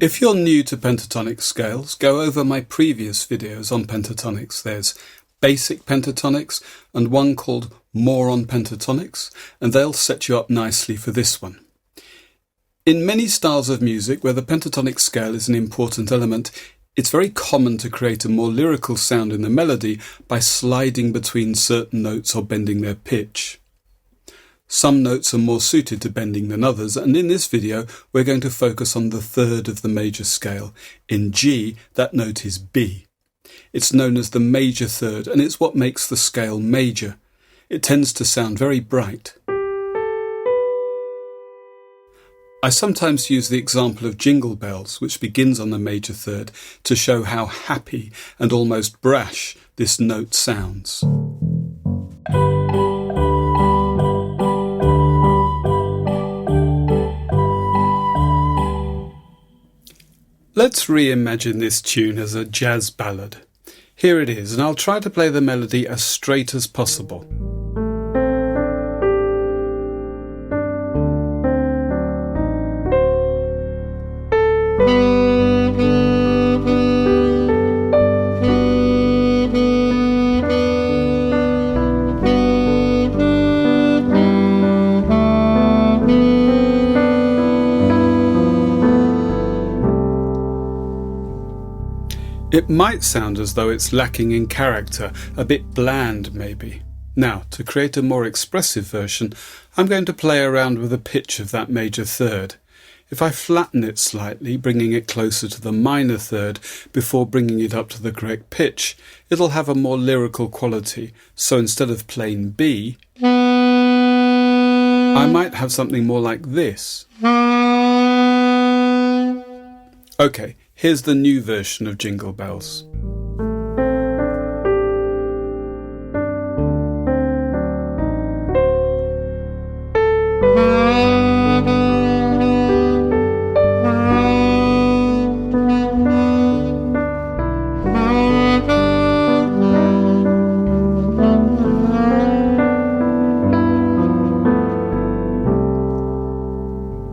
If you're new to pentatonic scales, go over my previous videos on pentatonics. There's basic pentatonics and one called More on Pentatonics, and they'll set you up nicely for this one. In many styles of music where the pentatonic scale is an important element, it's very common to create a more lyrical sound in the melody by sliding between certain notes or bending their pitch. Some notes are more suited to bending than others, and in this video we're going to focus on the third of the major scale. In G, that note is B. It's known as the major third, and it's what makes the scale major. It tends to sound very bright. I sometimes use the example of Jingle Bells, which begins on the major third, to show how happy and almost brash this note sounds. Let's reimagine this tune as a jazz ballad. Here it is, and I'll try to play the melody as straight as possible. It might sound as though it's lacking in character, a bit bland maybe. Now, to create a more expressive version, I'm going to play around with the pitch of that major third. If I flatten it slightly, bringing it closer to the minor third before bringing it up to the correct pitch, it'll have a more lyrical quality. So instead of plain B, I might have something more like this. Okay. Here's the new version of Jingle Bells.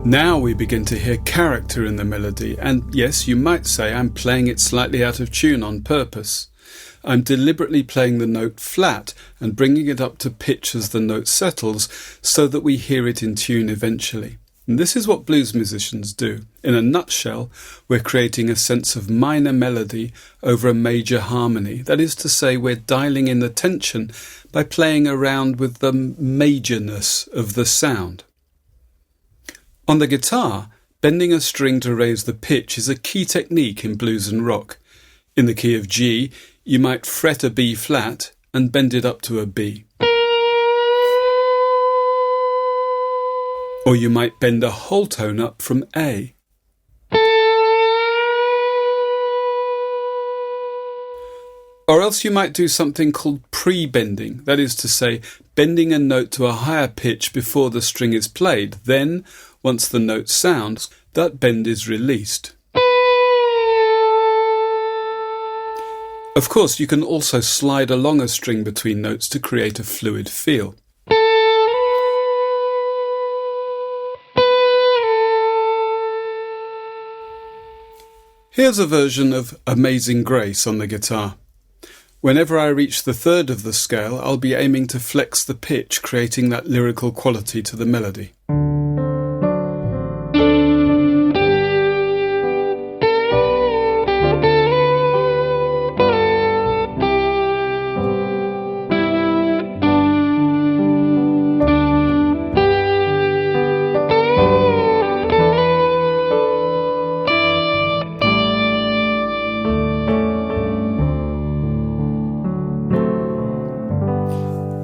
Now we begin to hear character in the melody, and yes, you might say I'm playing it slightly out of tune on purpose. I'm deliberately playing the note flat and bringing it up to pitch as the note settles so that we hear it in tune eventually. And this is what blues musicians do. In a nutshell, we're creating a sense of minor melody over a major harmony. That is to say, we're dialing in the tension by playing around with the majorness of the sound. On the guitar, bending a string to raise the pitch is a key technique in blues and rock. In the key of G, you might fret a B flat and bend it up to a B. Or you might bend a whole tone up from A. Or else you might do something called pre-bending, that is to say, bending a note to a higher pitch before the string is played. Then, once the note sounds, that bend is released. Of course, you can also slide along a string between notes to create a fluid feel. Here's a version of Amazing Grace on the guitar. Whenever I reach the third of the scale, I'll be aiming to flex the pitch, creating that lyrical quality to the melody.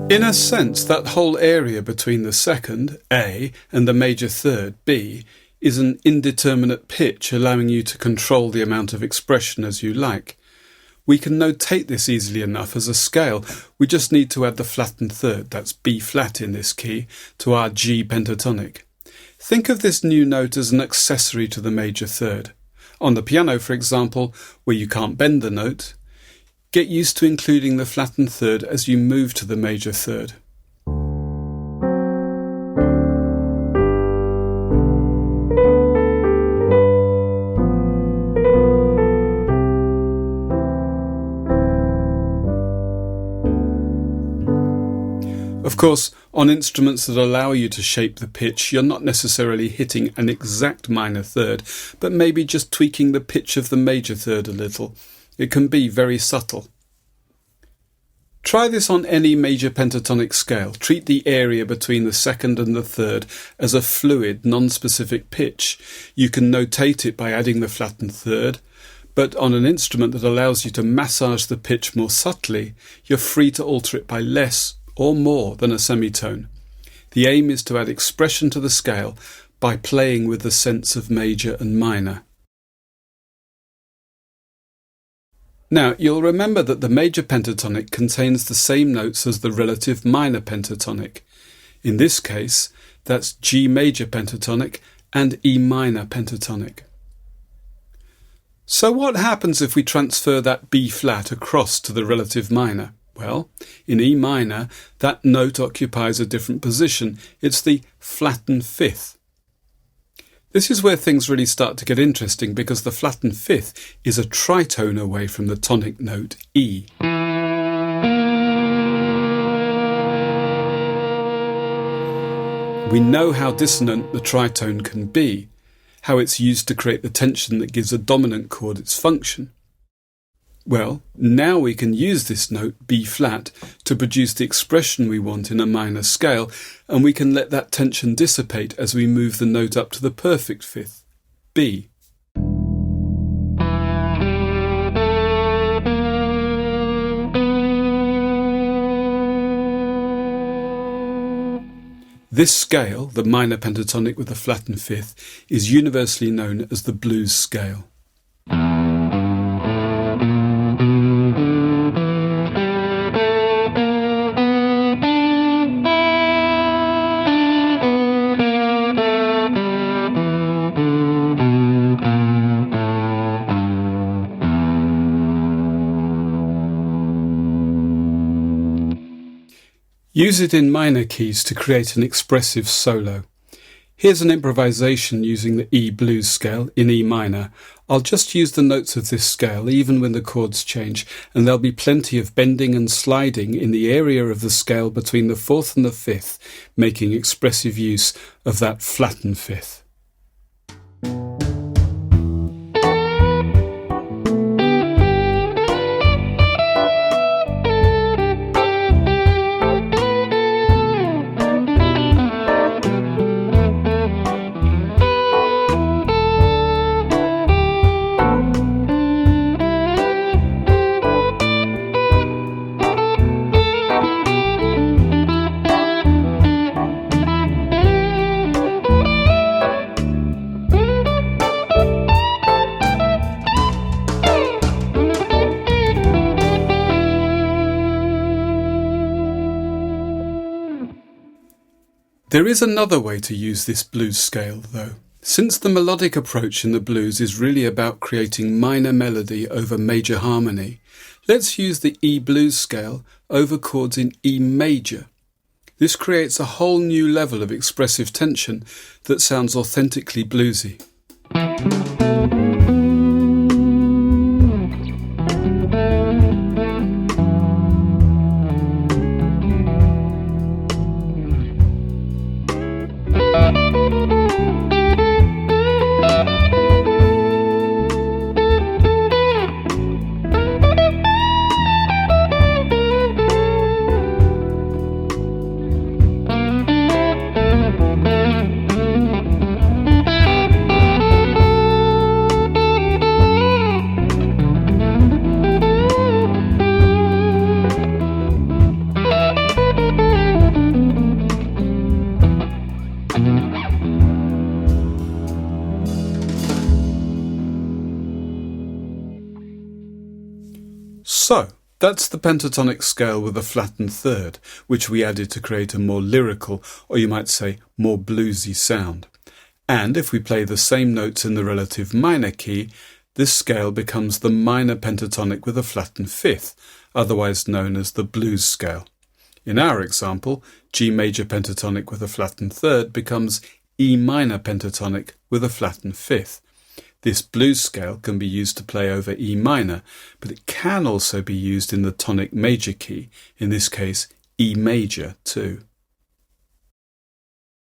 In a sense, that whole area between the second, A, and the major third, B, is an indeterminate pitch, allowing you to control the amount of expression as you like. We can notate this easily enough as a scale. We just need to add the flattened third, that's B flat in this key, to our G pentatonic. Think of this new note as an accessory to the major third. On the piano, for example, where you can't bend the note, get used to including the flattened third as you move to the major third. Of course, on instruments that allow you to shape the pitch, you're not necessarily hitting an exact minor third, but maybe just tweaking the pitch of the major third a little. It can be very subtle. Try this on any major pentatonic scale. Treat the area between the second and the third as a fluid, non-specific pitch. You can notate it by adding the flattened third, but on an instrument that allows you to massage the pitch more subtly, you're free to alter it by less or more than a semitone. The aim is to add expression to the scale by playing with the sense of major and minor. Now, you'll remember that the major pentatonic contains the same notes as the relative minor pentatonic. In this case, that's G major pentatonic and E minor pentatonic. So what happens if we transfer that B flat across to the relative minor? Well, in E minor, that note occupies a different position. It's the flattened fifth. This is where things really start to get interesting, because the flattened fifth is a tritone away from the tonic note E. We know how dissonant the tritone can be, how it's used to create the tension that gives a dominant chord its function. Well, now we can use this note, B flat, to produce the expression we want in a minor scale, and we can let that tension dissipate as we move the note up to the perfect fifth, B. This scale, the minor pentatonic with a flattened fifth, is universally known as the blues scale. Use it in minor keys to create an expressive solo. Here's an improvisation using the E blues scale in E minor. I'll just use the notes of this scale even when the chords change, and there'll be plenty of bending and sliding in the area of the scale between the fourth and the fifth, making expressive use of that flattened fifth. There is another way to use this blues scale, though. Since the melodic approach in the blues is really about creating minor melody over major harmony, let's use the E blues scale over chords in E major. This creates a whole new level of expressive tension that sounds authentically bluesy. So, that's the pentatonic scale with a flattened third, which we added to create a more lyrical, or you might say more bluesy sound. And if we play the same notes in the relative minor key, this scale becomes the minor pentatonic with a flattened fifth, otherwise known as the blues scale. In our example, G major pentatonic with a flattened third becomes E minor pentatonic with a flattened fifth. This blues scale can be used to play over E minor, but it can also be used in the tonic major key, in this case E major too.